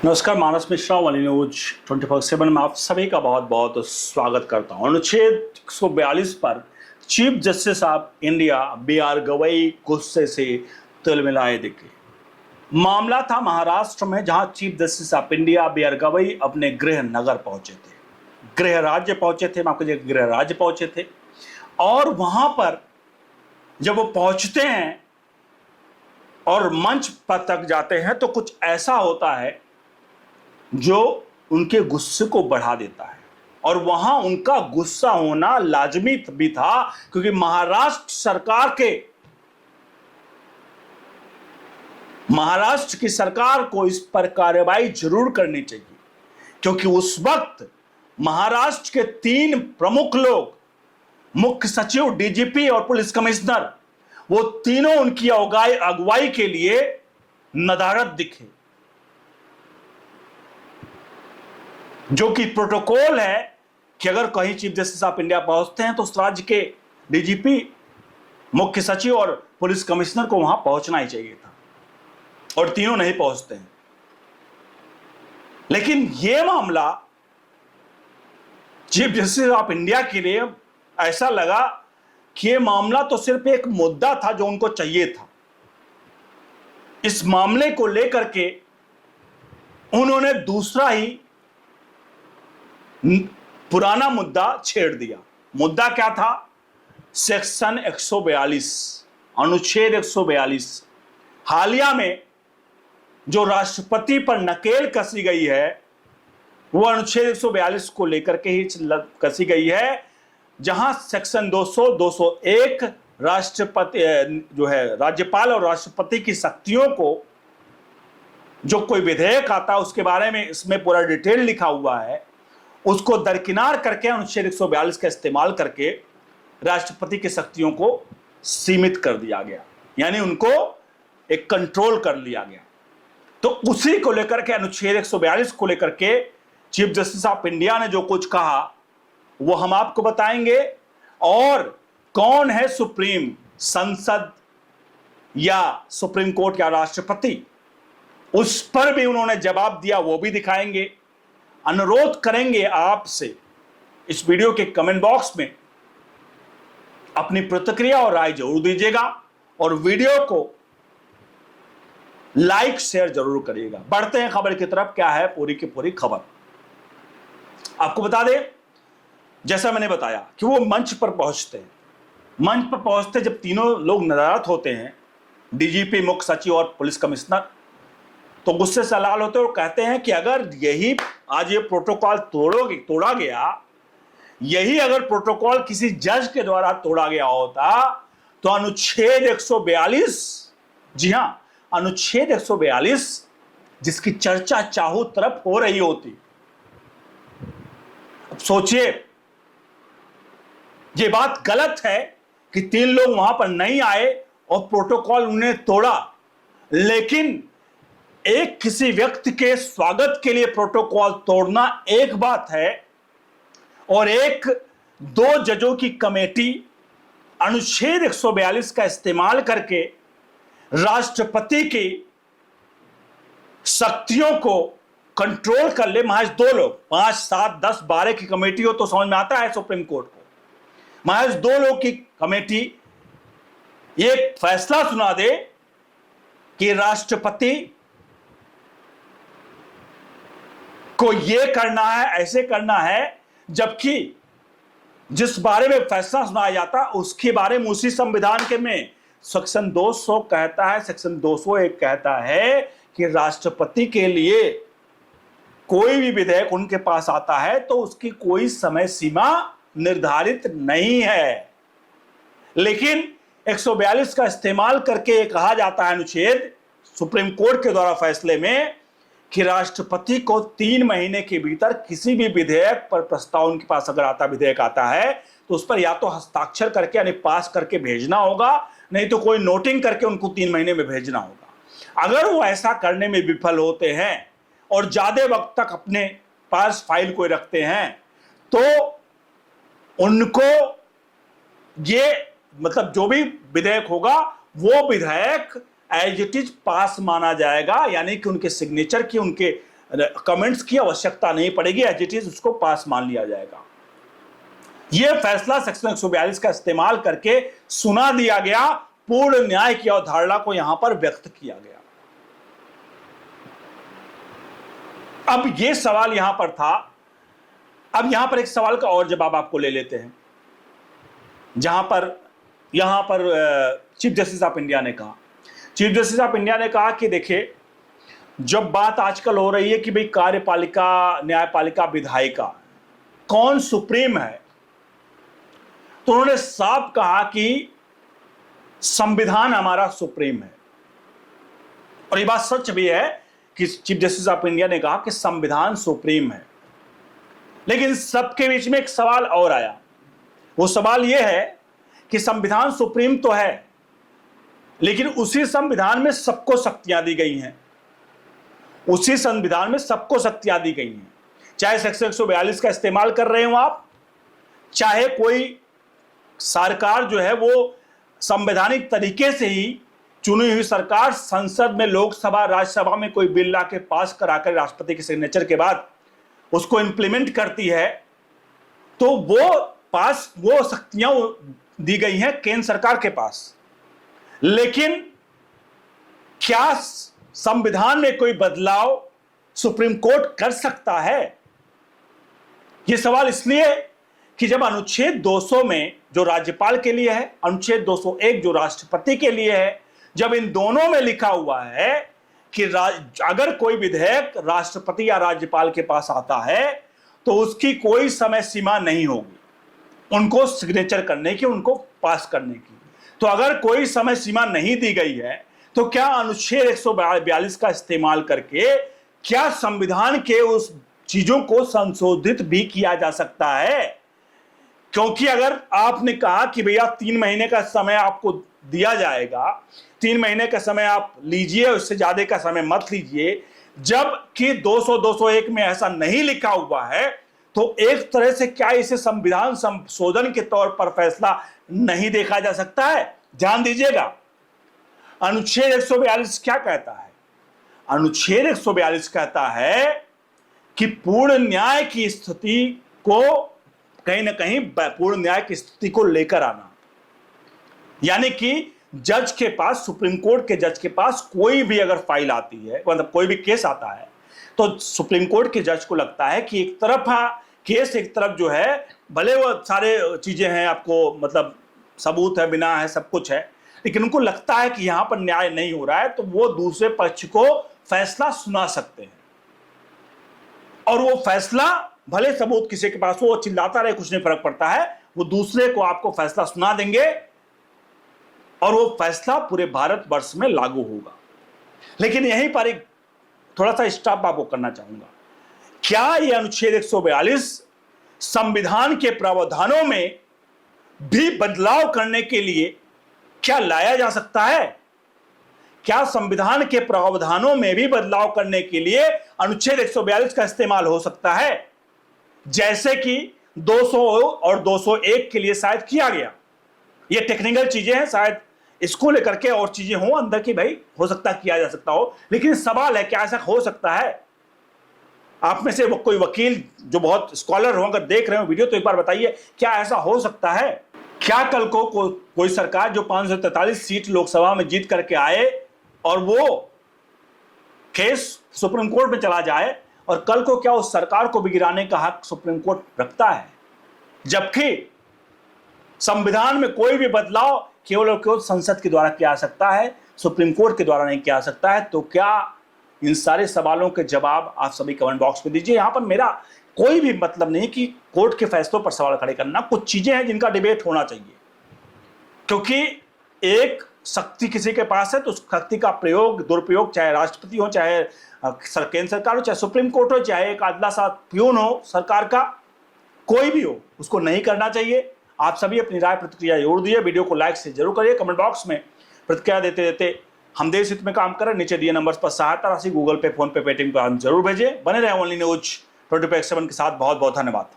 नमस्कार, मानस मिश्रा वाली न्यूज 24/7 में आप सभी का बहुत बहुत स्वागत करता हूं। अनुच्छेद 142 पर chief justice of India BR Gavai गुस्से से तिलमिलाए दिखे। मामला था महाराष्ट्र में, जहां chief justice of India BR Gavai अपने गृह नगर पहुंचे थे, गृह राज्य पहुंचे थे, माफ कीजिए, गृह राज्य पहुंचे थे। और वहां पर जब वो पहुंचते हैं और मंच पर तक जाते हैं तो कुछ ऐसा होता है जो उनके गुस्से को बढ़ा देता है। और वहां उनका गुस्सा होना लाजमी भी था, क्योंकि महाराष्ट्र की सरकार को इस पर कार्रवाई जरूर करनी चाहिए, क्योंकि उस वक्त महाराष्ट्र के 3 प्रमुख लोग, मुख्य सचिव, DGP और पुलिस कमिश्नर, वो तीनों उनकी अगुवाई के लिए नदारद दिखे। जो कि प्रोटोकॉल है कि अगर कहीं चीफ जस्टिस ऑफ इंडिया पहुंचते हैं तो उस राज्य के DGP, मुख्य सचिव और पुलिस कमिश्नर को वहां पहुंचना ही चाहिए था, और तीनों नहीं पहुंचते हैं। लेकिन यह मामला चीफ जस्टिस ऑफ इंडिया के लिए ऐसा लगा कि यह मामला तो सिर्फ एक मुद्दा था जो उनको चाहिए था। इस मामले को लेकर के उन्होंने दूसरा ही पुराना मुद्दा छेड़ दिया। मुद्दा क्या था? सेक्शन 142, अनुच्छेद 142। हालिया में जो राष्ट्रपति पर नकेल कसी गई है वो अनुच्छेद 142 को लेकर के ही कसी गई है, जहां सेक्शन 200, 201 राष्ट्रपति जो है राज्यपाल और राष्ट्रपति की शक्तियों को, जो कोई विधेयक आता है उसके बारे में इसमें पूरा डिटेल लिखा हुआ है, उसको दरकिनार करके अनुच्छेद 142 का इस्तेमाल करके राष्ट्रपति की शक्तियों को सीमित कर दिया गया, यानी उनको एक कंट्रोल कर लिया गया। तो उसी को लेकर के, अनुच्छेद 142 को लेकर के चीफ जस्टिस ऑफ इंडिया ने जो कुछ कहा वो हम आपको बताएंगे। और कौन है सुप्रीम, संसद या सुप्रीम कोर्ट या राष्ट्रपति, उस पर भी उन्होंने जवाब दिया, वो भी दिखाएंगे। अनुरोध करेंगे आपसे इस वीडियो के कमेंट बॉक्स में अपनी प्रतिक्रिया और राय जरूर दीजिएगा, और वीडियो को लाइक शेयर जरूर करिएगा। बढ़ते हैं खबर की तरफ। क्या है पूरी की पूरी खबर, आपको बता दें। जैसा मैंने बताया कि वो मंच पर पहुंचते जब तीनों लोग नदारत होते हैं, DGP, मुख्य सचिव और पुलिस कमिश्नर, तो गुस्से से लाल होते और कहते हैं कि अगर यही आज ये प्रोटोकॉल तोड़ा गया, यही अगर प्रोटोकॉल किसी जज के द्वारा तोड़ा गया होता तो अनुच्छेद 142, जी हां, अनुच्छेद 142 जिसकी चर्चा चारों तरफ हो रही होती। अब सोचिए, ये बात गलत है कि 3 लोग वहां पर नहीं आए और प्रोटोकॉल उन्हें तोड़ा, लेकिन एक किसी व्यक्ति के स्वागत के लिए प्रोटोकॉल तोड़ना एक बात है, और एक 2 जजों की कमेटी अनुच्छेद 142 का इस्तेमाल करके राष्ट्रपति की शक्तियों को कंट्रोल कर ले। महज 2 लोग, 5, 7, 10, 12 की कमेटी हो तो समझ में आता है सुप्रीम कोर्ट को। महज 2 लोग की कमेटी एक फैसला सुना दे कि राष्ट्रपति को ये करना है, ऐसे करना है, जबकि जिस बारे में फैसला सुनाया जाता उसके बारे में उसी संविधान के में सेक्शन 200 कहता है, सेक्शन 201 कहता है कि राष्ट्रपति के लिए कोई भी विधेयक उनके पास आता है तो उसकी कोई समय सीमा निर्धारित नहीं है। लेकिन 142 का इस्तेमाल करके कहा जाता है अनुच्छेद, सुप्रीम कोर्ट के द्वारा फैसले में, कि राष्ट्रपति को 3 महीने के भीतर किसी भी विधेयक पर प्रस्ताव उनके पास अगर विधेयक आता है तो उस पर या तो हस्ताक्षर करके यानी पास करके भेजना होगा, नहीं तो कोई नोटिंग करके उनको 3 महीने में भेजना होगा। अगर वो ऐसा करने में विफल होते हैं और ज्यादा वक्त तक अपने पास फाइल को रखते हैं तो उनको ये मतलब जो भी विधेयक होगा वो विधेयक एज इट इज पास माना जाएगा, यानी कि उनके सिग्नेचर की, उनके कमेंट्स की आवश्यकता नहीं पड़ेगी, एज इट इज उसको पास मान लिया जाएगा। यह फैसला सेक्शन 142 का इस्तेमाल करके सुना दिया गया, पूर्ण न्याय की अवधारणा को यहां पर व्यक्त किया गया। अब यह सवाल यहां पर था, अब यहां पर एक सवाल का और जवाब आपको ले लेते हैं, यहां पर चीफ जस्टिस ऑफ इंडिया ने कहा, चीफ जस्टिस ऑफ इंडिया ने कहा कि देखिए, जब बात आजकल हो रही है कि भाई कार्यपालिका, न्यायपालिका, विधायिका कौन सुप्रीम है, तो उन्होंने साफ कहा कि संविधान हमारा सुप्रीम है। और ये बात सच भी है कि चीफ जस्टिस ऑफ इंडिया ने कहा कि संविधान सुप्रीम है। लेकिन सबके बीच में एक सवाल और आया, वो सवाल यह है कि संविधान सुप्रीम तो है, लेकिन उसी संविधान में सबको शक्तियां दी गई हैं, उसी संविधान में सबको शक्तियां दी गई हैं, चाहे सेक्शन 142 का इस्तेमाल कर रहे हो आप, चाहे कोई सरकार जो है वो संवैधानिक तरीके से ही चुनी हुई सरकार संसद में, लोकसभा, राज्यसभा में कोई बिल ला के पास कराकर राष्ट्रपति के सिग्नेचर के बाद उसको इंप्लीमेंट करती है, तो वो शक्तियां दी गई हैं केंद्र सरकार के पास। लेकिन क्या संविधान में कोई बदलाव सुप्रीम कोर्ट कर सकता है? यह सवाल इसलिए कि जब अनुच्छेद 200 में जो राज्यपाल के लिए है, अनुच्छेद 201 जो राष्ट्रपति के लिए है, जब इन दोनों में लिखा हुआ है कि अगर कोई विधेयक राष्ट्रपति या राज्यपाल के पास आता है तो उसकी कोई समय सीमा नहीं होगी उनको सिग्नेचर करने की, उनको पास करने की। तो अगर कोई समय सीमा नहीं दी गई है तो क्या अनुच्छेद 142 का इस्तेमाल करके क्या संविधान के उस चीजों को संशोधित भी किया जा सकता है? क्योंकि अगर आपने कहा कि भैया 3 महीने का समय आपको दिया जाएगा, 3 महीने का समय आप लीजिए, उससे ज्यादा का समय मत लीजिए, जबकि 201 में ऐसा नहीं लिखा हुआ है, तो एक तरह से क्या इसे संविधान संशोधन के तौर पर फैसला नहीं देखा जा सकता है? ध्यान दीजिएगा, अनुच्छेद 142 क्या कहता है? अनुच्छेद 142 कहता है कि पूर्ण न्याय की स्थिति को कहीं ना कहीं पूर्ण न्याय की स्थिति को लेकर आना, यानी कि जज के पास, सुप्रीम कोर्ट के जज के पास कोई भी अगर फाइल आती है, मतलब कोई भी केस आता है, तो सुप्रीम कोर्ट के जज को लगता है कि एक तरफ केस, एक तरफ जो है भले वो सारे चीजें हैं, आपको मतलब सबूत है, बिना है, सब कुछ है, लेकिन उनको लगता है कि यहां पर न्याय नहीं हो रहा है, तो वो दूसरे पक्ष को फैसला सुना सकते हैं। और वो फैसला भले सबूत किसी के पास हो, वो चिल्लाता रहे, कुछ नहीं फर्क पड़ता है, वो दूसरे को आपको फैसला सुना देंगे और वो फैसला पूरे भारतवर्ष में लागू होगा। लेकिन यहीं पर एक थोड़ा सा स्टॉप आपको करना चाहूंगा, क्या यह अनुच्छेद 142 संविधान के प्रावधानों में भी बदलाव करने के लिए क्या लाया जा सकता है? क्या संविधान के प्रावधानों में भी बदलाव करने के लिए अनुच्छेद 142 का इस्तेमाल हो सकता है, जैसे कि 200 और 201 के लिए शायद किया गया? ये टेक्निकल चीजें हैं, शायद इसको लेकर के और चीजें हो अंदर की, भाई हो सकता है किया जा सकता हो, लेकिन सवाल है क्या ऐसा हो सकता है? आप में से कोई वकील जो बहुत स्कॉलर हो, अगर देख रहे हो वीडियो, तो एक बार बताइए, क्या ऐसा हो सकता है? क्या कल को कोई सरकार जो 543 सीट लोकसभा में जीत करके आए और वो केस सुप्रीम कोर्ट में चला जाए, और कल को क्या उस सरकार को भी गिराने का हक सुप्रीम कोर्ट रखता है? जबकि संविधान में कोई भी बदलाव केवल और केवल संसद के द्वारा किया जा सकता है, सुप्रीम कोर्ट के द्वारा नहीं किया जा सकता है। तो क्या इन सारे सवालों के जवाब आप सभी कमेंट बॉक्स में दीजिए। यहां पर मेरा कोई भी मतलब नहीं कि कोर्ट के फैसलों पर सवाल खड़े करना, कुछ चीजें हैं जिनका डिबेट होना चाहिए, क्योंकि एक शक्ति किसी के पास है तो उस शक्ति का प्रयोग, दुरुपयोग, चाहे राष्ट्रपति हो, चाहे केंद्र सरकार हो, चाहे सुप्रीम कोर्ट हो, चाहे एक अदला सा प्यून हो सरकार का, कोई भी हो, उसको नहीं करना चाहिए। आप सभी अपनी राय प्रतिक्रिया जरूर दिए, वीडियो को लाइक से जरूर करिए, कमेंट बॉक्स में प्रतिक्रिया देते देते हम देश हित में काम करें। नीचे दिए नंबर्स पर सहायता राशि गूगल पे, फोन पे, पेटीएम पर हम जरूर भेजें। बने रहे ओनली न्यूज 24/7 के साथ। बहुत बहुत धन्यवाद।